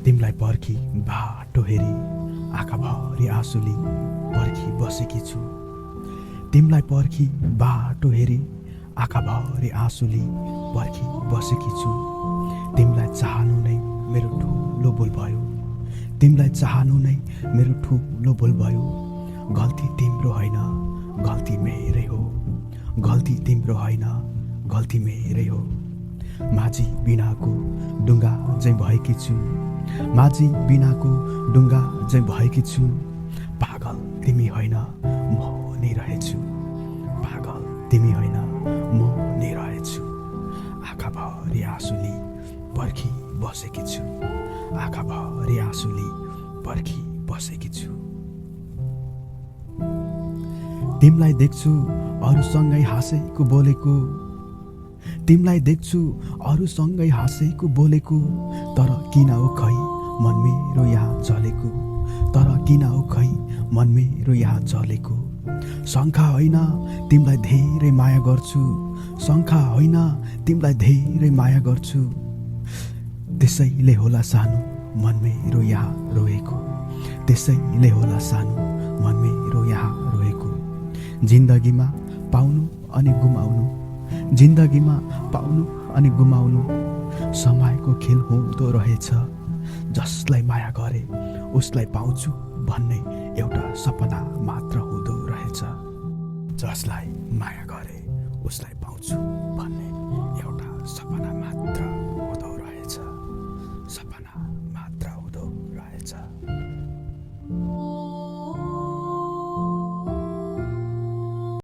तिमीलाई पर्खी बाटो हेरी आँखाभरि आँसुली पर्खी बसेकी छु। तिमीलाई पर्खी बाटो हेरी आँखाभरि आँसुली पर्खी बसेकी छु। तिमीलाई चाहनु नै मेरो ठुलो भुल भयो। तिमीलाई चाहनु नै मेरो ठुलो भुल भयो। गल्ती तिम्रो होइन, गल्ती मेरै हो। गल्ती तिम्रो होइन, गल्ती मेरै हो। माझी बिनाको डुङ्गा झैँ भएकी छु। माझी बिनाको डुङ्गा झैँ भएकी छु। पागल तिमी होइन, म नै रहेछु। पागल तिमी होइन, म नै रहेछु। आँखाभरि आँसुली पर्खी बसेकी छु। आँखाभरि आँसुली पर्खी बसेकी छु। तिमीलाई देख्छु अरूसँगै हाँसेको बोलेको। तिमीलाई देख्छु अरूसँगै हाँसेको बोलेको। तर किन हो खै मन मेरो यहाँ जलेको। तर किन हो खै मन मेरो यहाँ जलेको। शङ्का होइन तिमीलाई धेरै माया गर्छु। शङ्का होइन तिमीलाई धेरै माया गर्छु। त्यसैले होला सानो मन मेरो यहाँ रोएको। त्यसैले होला सानो मन मेरो यहाँ रोएको। जिन्दगीमा पाउनु अनि गुमाउनु। जिन्दगीमा पाउनु अनि गुमाउनु समयको खेल हुँदो रहेछ। जसलाई माया गरे उसलाई पाउँछु भन्ने एउटा सपना मात्र हुँदो रहेछ। जसलाई माया गरे उसलाई पाउँछु भन्ने एउटा सपना मात्र